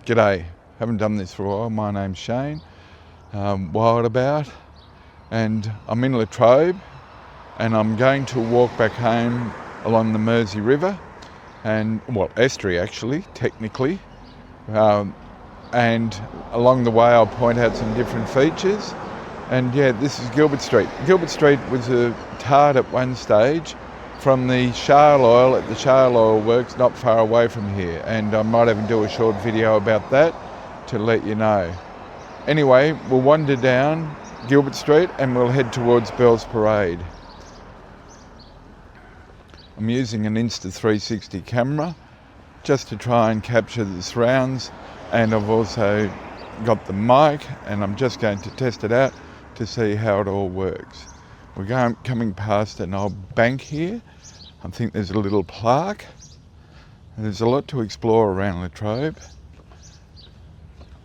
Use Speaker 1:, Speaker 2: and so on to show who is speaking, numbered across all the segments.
Speaker 1: G'day, haven't done this for a while. My name's Shane, wild about, and I'm in Latrobe, and I'm going to walk back home along the Mersey River, and estuary actually, technically, and along the way I'll point out some different features. And yeah, this is Gilbert Street. Gilbert Street was a tarred at one stage from the shale oil at the shale oil works not far away from here, and I might even do a short video about that to let you know. Anyway, we'll wander down Gilbert Street and we'll head towards Bell's Parade. I'm using an Insta360 camera just to try and capture the surrounds, and I've also got the mic and I'm just going to test it out to see how it all works. We're coming past an old bank here. I think there's a little plaque. There's a lot to explore around Latrobe.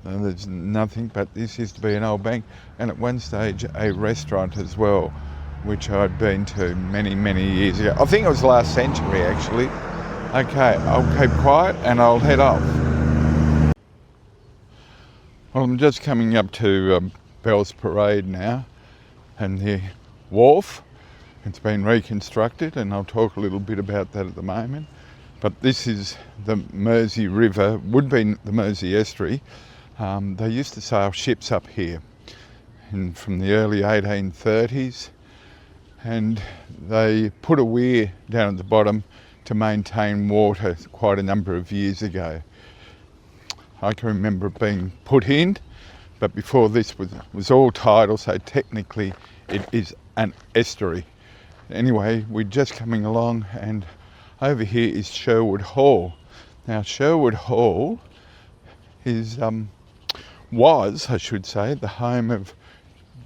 Speaker 1: There's nothing, but this used to be an old bank, and at one stage a restaurant as well, which I'd been to many, many years ago. I think it was last century actually. Okay, I'll keep quiet and I'll head off. Well, I'm just coming up to Bell's Parade now, and the wharf. It's been reconstructed, and I'll talk a little bit about that at the moment. But this is the Mersey River, would be the Mersey estuary. They used to sail ships up here from the early 1830s, and they put a weir down at the bottom to maintain water quite a number of years ago. I can remember it being put in, but before this was all tidal, so technically it is an estuary. Anyway, we're just coming along, and over here is Sherwood Hall. Now, Sherwood Hall was, I should say, the home of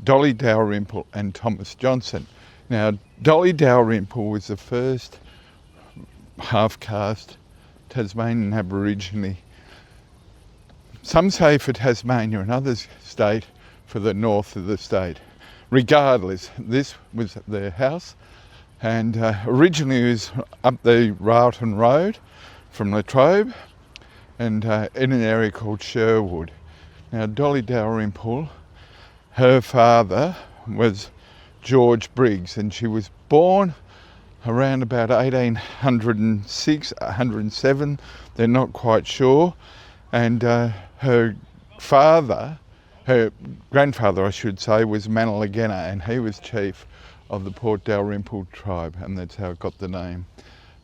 Speaker 1: Dolly Dalrymple and Thomas Johnson. Now, Dolly Dalrymple was the first half-caste Tasmanian Aborigine. Some say for Tasmania, and others state for the north of the state. Regardless, this was their house, and originally it was up the Railton Road from Latrobe, and in an area called Sherwood. Now, Dolly Dalrymple, her father was George Briggs, and she was born around about 1806, 107, they're not quite sure, and her grandfather, I should say, was Manalagenna, and he was chief of the Port Dalrymple tribe, and that's how it got the name,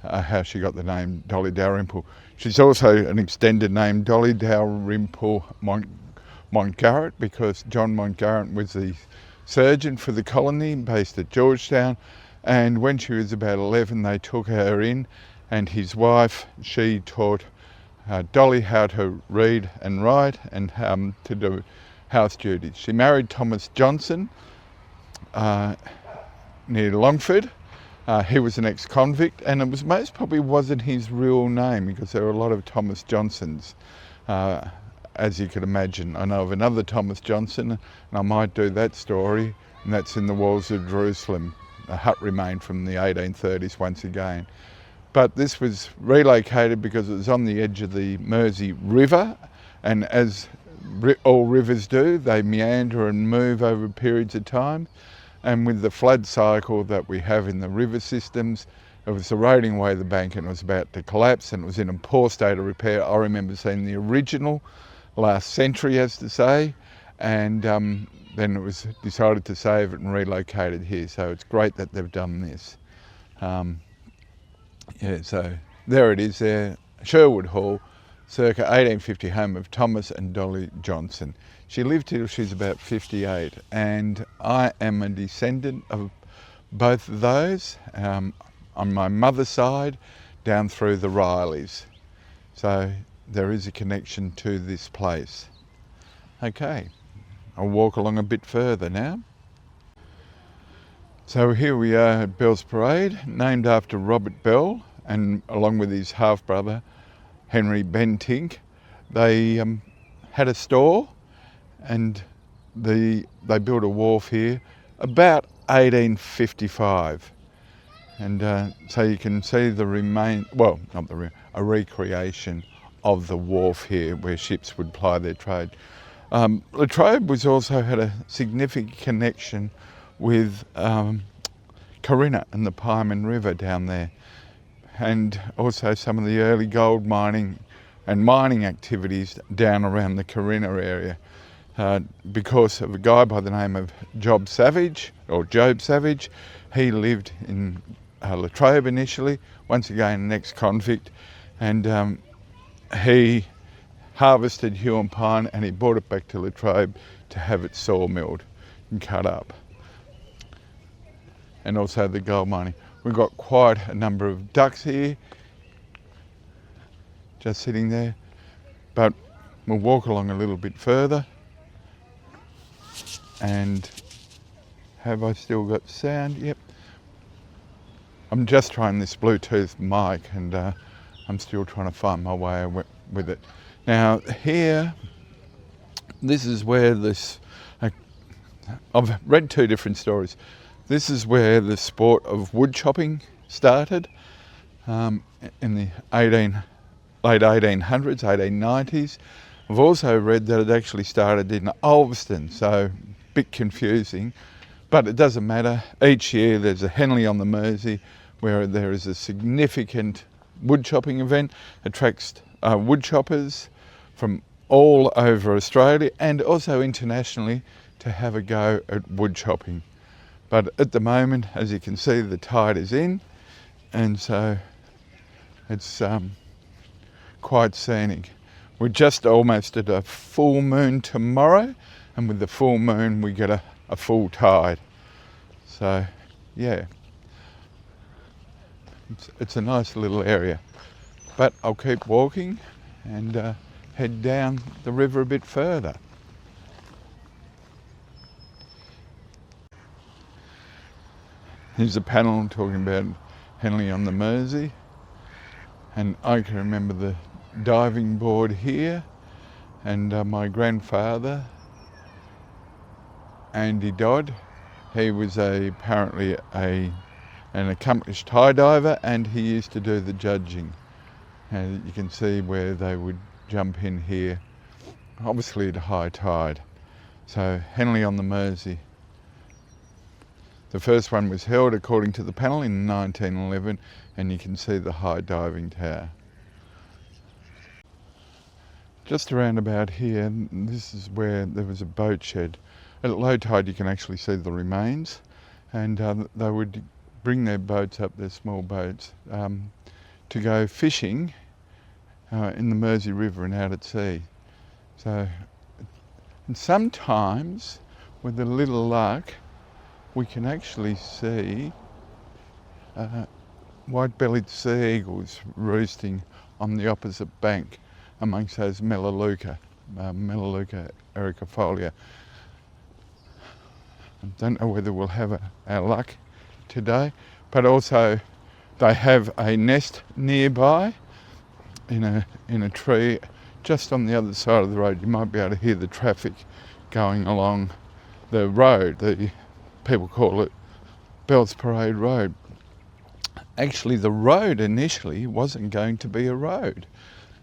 Speaker 1: how she got the name Dolly Dalrymple. She's also an extended name, Dolly Dalrymple Montgarret, because John Montgarret was the surgeon for the colony based at Georgetown, and when she was about 11 they took her in, and his wife, she taught Dolly how to read and write and to do house duties. She married Thomas Johnson near Longford. He was an ex-convict, and it was most probably wasn't his real name, because there were a lot of Thomas Johnsons, as you could imagine. I know of another Thomas Johnson, and I might do that story, and that's in the walls of Jerusalem. A hut remained from the 1830s once again. But this was relocated because it was on the edge of the Mersey River, and as all rivers do, they meander and move over periods of time. And with the flood cycle that we have in the river systems, it was eroding away the bank, and it was about to collapse, and it was in a poor state of repair. I remember seeing the original last century, as to say, and then it was decided to save it and relocate it here. So it's great that they've done this. Yeah, so there it is there, Sherwood Hall, circa 1850, home of Thomas and Dolly Johnson. She lived till she was about 58, and I am a descendant of both of those, on my mother's side, down through the Rileys. So there is a connection to this place. Okay, I'll walk along a bit further now. So here we are at Bell's Parade, named after Robert Bell, and along with his half-brother, Henry Bentinck. They had a store, and they built a wharf here about 1855. And so you can see the a recreation of the wharf here where ships would ply their trade. Latrobe was also had a significant connection with Corinna and the Pieman River down there, and also some of the early gold mining and mining activities down around the Corinna area, because of a guy by the name of Job Savage. He lived in Latrobe initially, once again an ex-convict, and he harvested Huon pine and he brought it back to Latrobe to have it sawmilled and cut up. And also the gold mining. We've got quite a number of ducks here, just sitting there, but we'll walk along a little bit further. And have I still got sound? Yep. I'm just trying this Bluetooth mic, and I'm still trying to find my way with it. Now here, this is where this, I've read two different stories. This is where the sport of wood chopping started in the late 1800s, 1890s. I've also read that it actually started in Ulverston, so a bit confusing, but it doesn't matter. Each year there's a Henley on the Mersey where there is a significant wood chopping event, attracts wood choppers from all over Australia and also internationally to have a go at wood chopping. But at the moment, as you can see, the tide is in, and so it's quite scenic. We're just almost at a full moon tomorrow, and with the full moon we get a full tide. So yeah, it's a nice little area. But I'll keep walking and head down the river a bit further. Here's a panel talking about Henley on the Mersey, and I can remember the diving board here, and my grandfather, Andy Dodd, he was apparently an accomplished high diver, and he used to do the judging. And you can see where they would jump in here, obviously at high tide. So Henley on the Mersey. The first one was held, according to the panel, in 1911, and you can see the high diving tower. Just around about here, this is where there was a boat shed. At low tide you can actually see the remains, and they would bring their boats up, their small boats, to go fishing in the Mersey River and out at sea. So, and sometimes, with a little luck, we can actually see white-bellied sea eagles roosting on the opposite bank amongst those Melaleuca ericofolia. I don't know whether we'll have our luck today, but also they have a nest nearby in a tree just on the other side of the road. You might be able to hear the traffic going along the road. People call it Bell's Parade Road. Actually, the road initially wasn't going to be a road.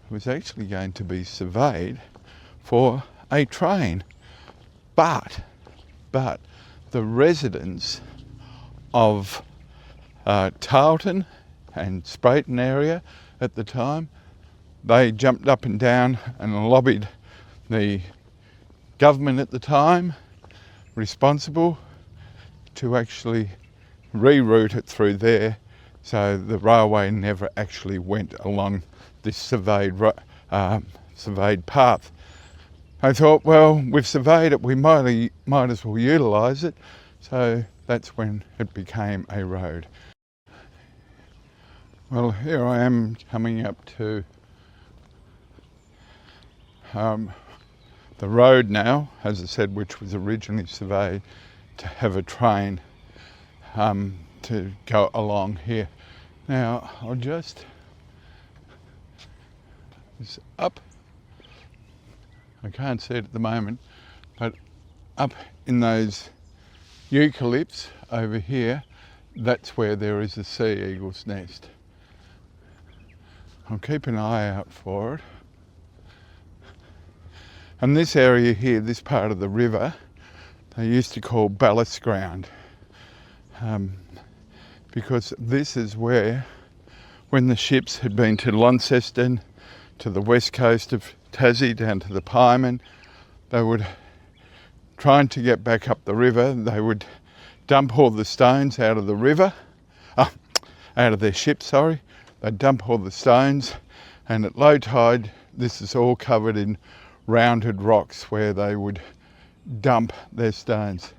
Speaker 1: It was actually going to be surveyed for a train. But the residents of Tarleton and Sprayton area at the time, they jumped up and down and lobbied the government at the time responsible to actually reroute it through there, so the railway never actually went along this surveyed path. I thought, well, we've surveyed it, we might as well utilise it, so that's when it became a road. Well, here I am coming up to the road now, as I said, which was originally surveyed to have a train to go along here. Now I'll just, it's up, I can't see it at the moment, but up in those eucalypts over here, that's where there is a sea eagle's nest. I'll keep an eye out for it. And this area here, this part of the river, they used to call ballast ground, because this is where, when the ships had been to Launceston, to the west coast of Tassie, down to the Pieman, they would, trying to get back up the river, they would dump all the stones out of the river, out of their ship, sorry. They'd dump all the stones, and at low tide, this is all covered in rounded rocks where they would dump their stones.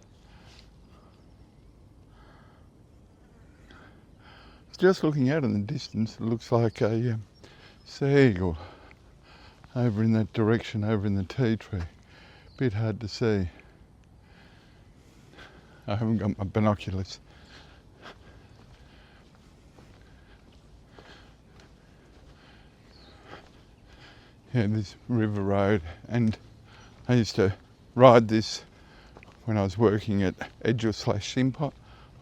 Speaker 1: Just looking out in the distance, it looks like a seagull over in that direction, over in the tea tree. Bit hard to see. I haven't got my binoculars. Yeah, this river road, and I used to ride this when I was working at Edgell/Simpot.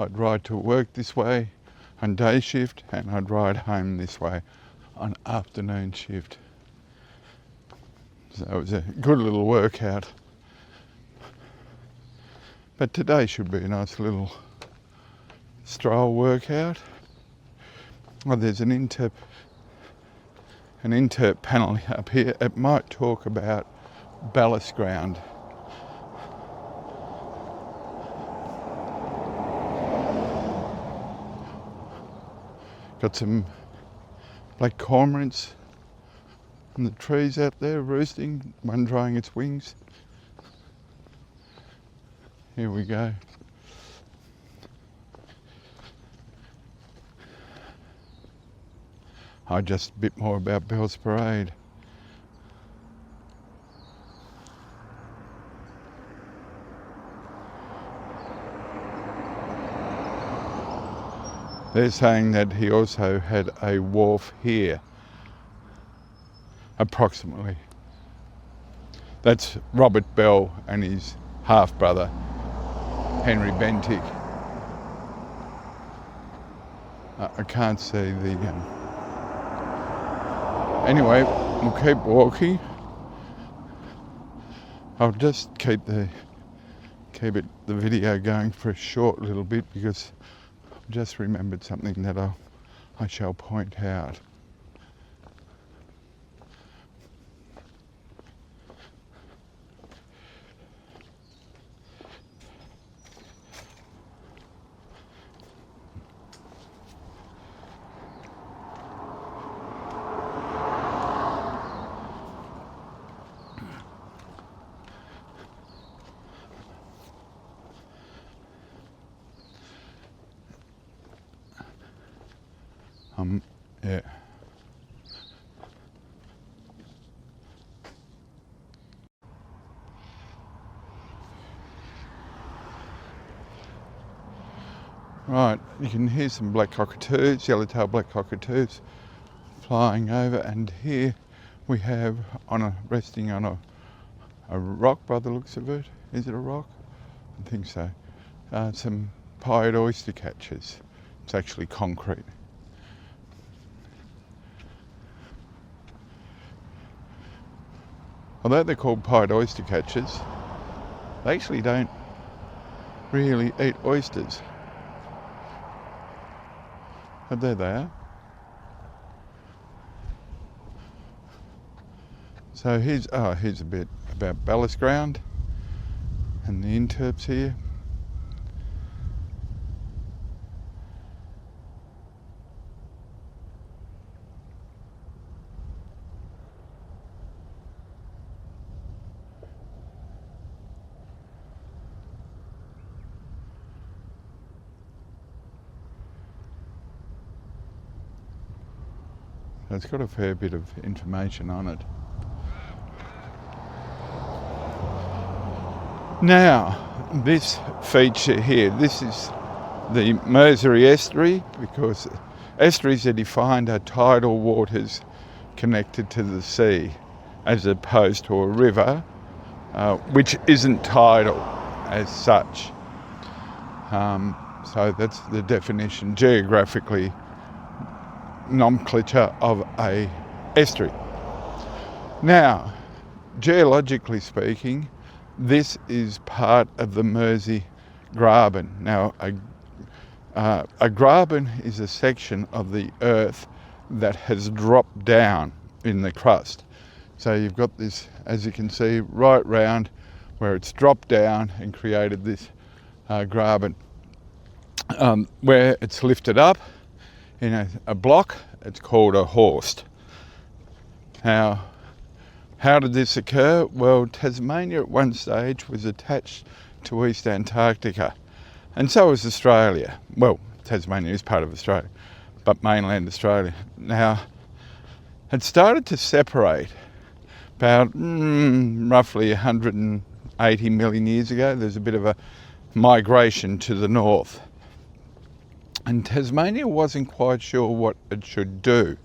Speaker 1: I'd ride to work this way on day shift, and I'd ride home this way on afternoon shift. So it was a good little workout. But today should be a nice little stroll workout. Oh, there's an interp panel up here. It might talk about ballast ground. Got some black cormorants in the trees out there roosting, one drying its wings. Here we go. Just a bit more about Bell's Parade. They're saying that he also had a wharf here, approximately. That's Robert Bell and his half-brother, Henry Bentinck. I can't see the... Anyway, we'll keep walking. I'll just keep the video going for a short little bit, because I've just remembered something that I shall point out. Yeah. Right, you can hear some black cockatoos, yellow-tailed black cockatoos flying over, and here we have resting on a rock by the looks of it. Is it a rock? I think so. Some pied oyster catchers. It's actually concrete. Although they're called pied oyster catchers, they actually don't really eat oysters. But there they are. So here's a bit about ballast ground and the interps here. It's got a fair bit of information on it. Now, this feature here, this is the Mersey estuary, because estuaries are defined are tidal waters connected to the sea, as opposed to a river, which isn't tidal as such. So that's the definition geographically, nomenclature of a estuary. Now, geologically speaking, this is part of the Mersey graben. Now, a graben is a section of the earth that has dropped down in the crust. So you've got this, as you can see, right round where it's dropped down and created this graben. Where it's lifted up in a block, it's called a horst. Now, how did this occur? Well, Tasmania at one stage was attached to East Antarctica, and so was Australia. Well, Tasmania is part of Australia, but mainland Australia. Now, it started to separate about roughly 180 million years ago. There's a bit of a migration to the north. And Tasmania wasn't quite sure what it should do.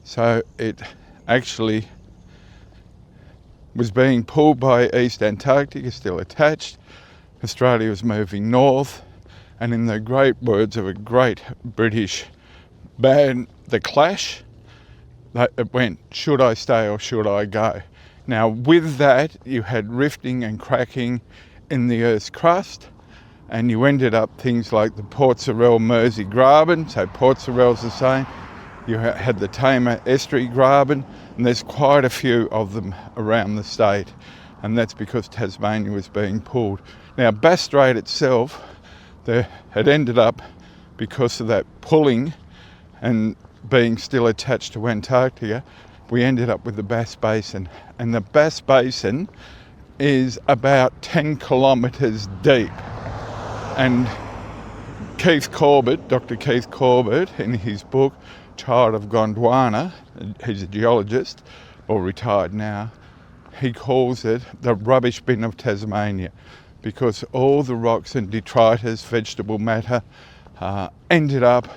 Speaker 1: So it actually was being pulled by East Antarctica, still attached. Australia was moving north. And in the great words of a great British band, The Clash, it went, should I stay or should I go? Now with that, you had rifting and cracking in the Earth's crust, and you ended up things like the Port Sorell Mersey graben. So Port Sorell's the same. You had the Tamar estuary graben, and there's quite a few of them around the state, and that's because Tasmania was being pulled. Now Bass Strait itself, it ended up, because of that pulling and being still attached to Antarctica, we ended up with the Bass Basin, and the Bass Basin is about 10 kilometres deep. And Dr. Keith Corbett, in his book Child of Gondwana, he's a geologist, or retired now, he calls it the rubbish bin of Tasmania, because all the rocks and detritus, vegetable matter, ended up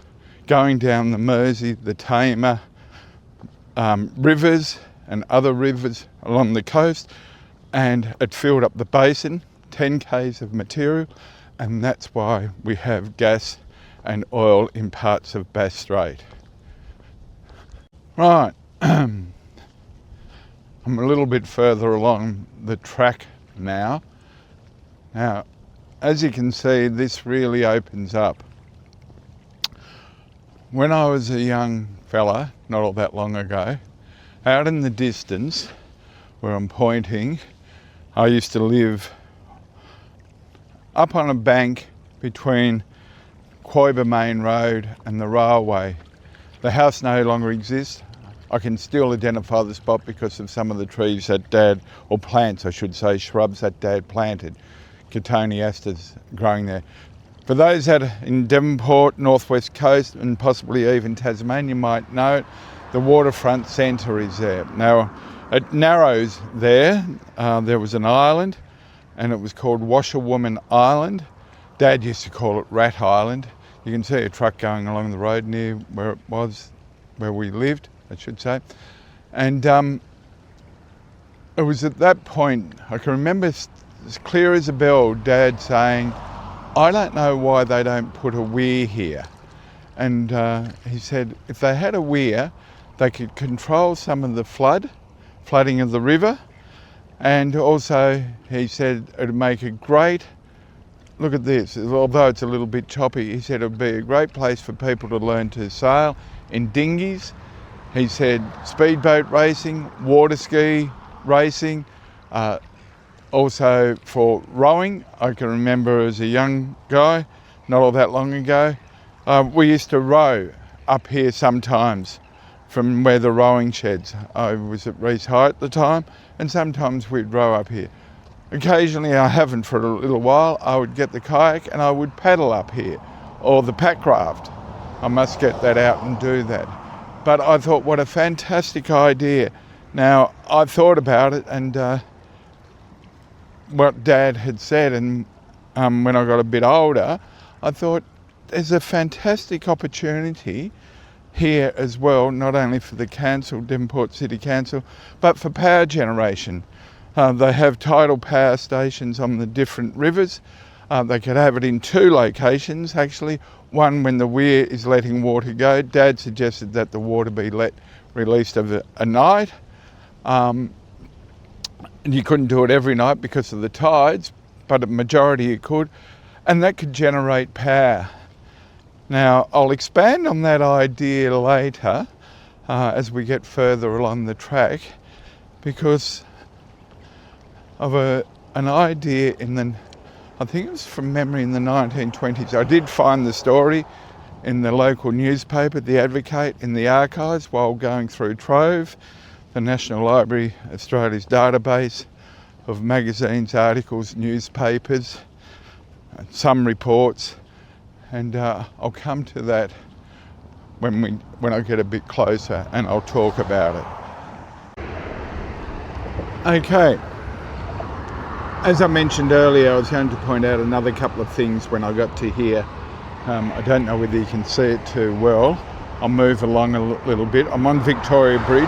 Speaker 1: going down the Mersey, the Tamar, rivers and other rivers along the coast, and it filled up the basin, 10 k's of material, and that's why we have gas and oil in parts of Bass Strait. Right, I'm a little bit further along the track now. Now, as you can see, this really opens up. When I was a young fella, not all that long ago, out in the distance where I'm pointing, I used to live up on a bank between Quoiba Main Road and the railway. The house no longer exists. I can still identify the spot because of some of the trees that Dad, or plants I should say, shrubs that Dad planted. Cotoneasters growing there. For those that are in Devonport, northwest coast, and possibly even Tasmania might know it, the waterfront centre is there. Now, at Narrows there was an island, and it was called Washerwoman Island. Dad used to call it Rat Island. You can see a truck going along the road near where it was, where we lived, I should say. And it was at that point, I can remember as clear as a bell, Dad saying, I don't know why they don't put a weir here. And he said if they had a weir, they could control some of the flooding of the river, and also he said it would make a great, look at this, although it's a little bit choppy, he said it would be a great place for people to learn to sail in dinghies. He said speedboat racing, water ski racing, also for rowing. I can remember as a young guy, not all that long ago, we used to row up here sometimes from where the rowing sheds. I was at Reese High at the time, and sometimes we'd row up here. Occasionally, I haven't for a little while, I would get the kayak and I would paddle up here, or the pack raft. I must get that out and do that. But I thought, what a fantastic idea. Now, I thought about it, and what Dad had said, and when I got a bit older, I thought there's a fantastic opportunity here as well, not only for the council, Devonport City Council, but for power generation. They have tidal power stations on the different rivers. They could have it in 2 locations actually. One when the weir is letting water go. Dad suggested that the water be released over a night. And you couldn't do it every night because of the tides, but a majority you could, and that could generate power. Now, I'll expand on that idea later as we get further along the track, because of an idea I think it was from memory in the 1920s. I did find the story in the local newspaper, The Advocate, in the archives while going through Trove, the National Library Australia's database of magazines, articles, newspapers, some reports, and I'll come to that when I get a bit closer, and I'll talk about it. Okay, as I mentioned earlier, I was going to point out another couple of things when I got to here. I don't know whether you can see it too well. I'll move along a little bit. I'm on Victoria Bridge,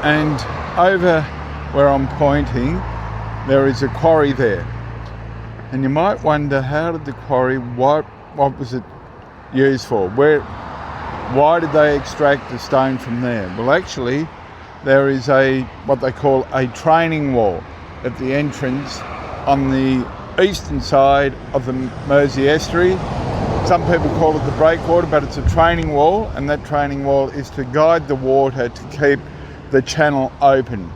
Speaker 1: and over where I'm pointing there is a quarry there, and you might wonder, how did the quarry, what was it used for? Why did they extract the stone from there? Well, actually there is what they call a training wall at the entrance on the eastern side of the Mersey estuary. Some people call it the breakwater, but it's a training wall, and that training wall is to guide the water to keep the channel open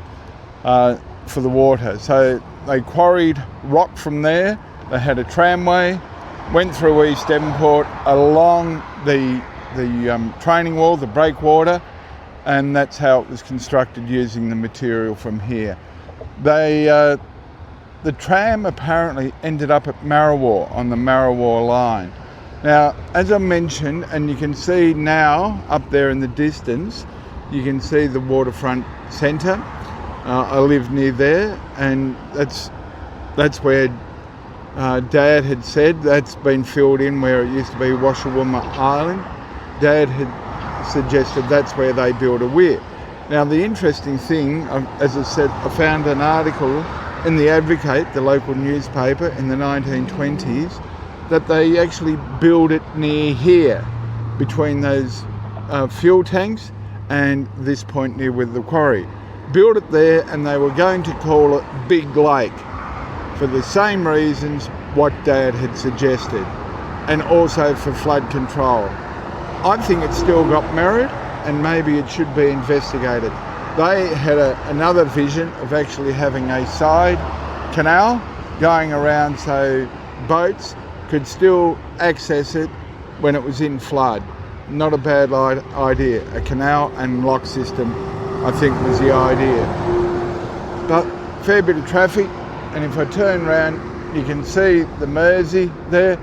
Speaker 1: for the water. So they quarried rock from there. They had a tramway, went through East Devonport along the training wall, the breakwater, and that's how it was constructed using the material from here. The tram apparently ended up at Marrawar, on the Marrawar line. Now, as I mentioned, and you can see now up there in the distance, you can see the waterfront centre. I live near there, and that's where Dad had said that's been filled in where it used to be Washawooma Island. Dad had suggested that's where they built a weir. Now, the interesting thing, as I said, I found an article in The Advocate, the local newspaper, in the 1920s, that they actually built it near here, between those fuel tanks and this point near with the quarry. Built it there, and they were going to call it Big Lake for the same reasons what Dad had suggested, and also for flood control. I think it's still got merit, and maybe it should be investigated. They had another vision of actually having a side canal going around so boats could still access it when it was in flood. Not a bad idea. A canal and lock system, I think, was the idea. But fair bit of traffic, and if I turn around, you can see the Mersey there,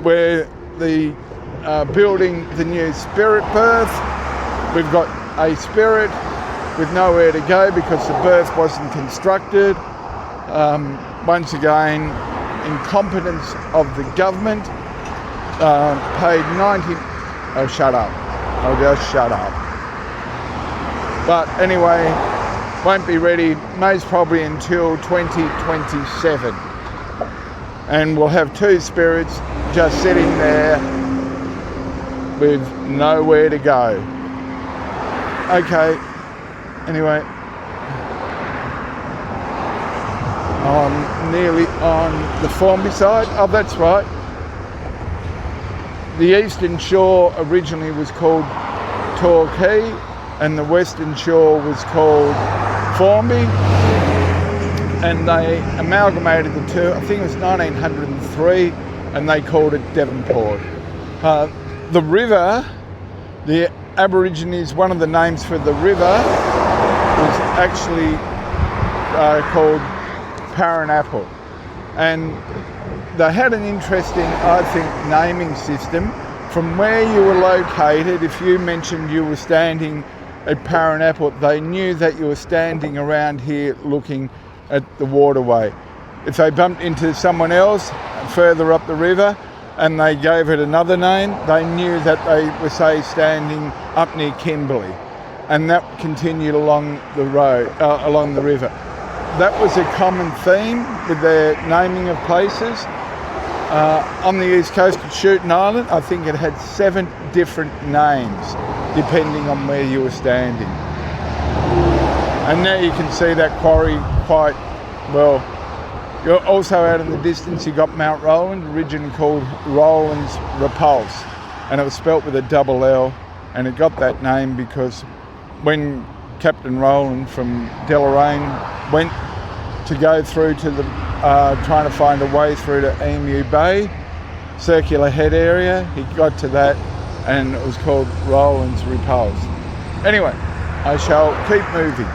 Speaker 1: where the building the new Spirit berth. We've got a Spirit with nowhere to go because the berth wasn't constructed. Once again, incompetence of the government. Paid 90... Oh, shut up. I'll just shut up. But anyway, won't be ready most probably until 2027. And we'll have two Spirits just sitting there with nowhere to go. Okay, anyway, I'm nearly on the Formby side. Oh, that's right. The eastern shore originally was called Torquay, and the western shore was called Formby, and they amalgamated the two. I think it was 1903, and they called it Devonport. The river, the Aborigines, one of the names for the river was actually called Paranappel, and they had an interesting, I think, naming system. From where you were located, if you mentioned you were standing at Paranappel, they knew that you were standing around here looking at the waterway. If they bumped into someone else further up the river and they gave it another name, they knew that they were, say, standing up near Kimberley, and that continued along the road, along the river. That was a common theme with their naming of places. On the east coast of Shootin Island, I think it had 7 different names depending on where you were standing. And now you can see that quarry quite well. You're also out in the distance, you got Mount Roland, originally called Roland's Repulse, and it was spelt with a double L, and it got that name because when Captain Roland from Deloraine went to go through to the trying to find a way through to Emu Bay, circular head area, he got to that and it was called Roland's Repulse. Anyway, I shall keep moving.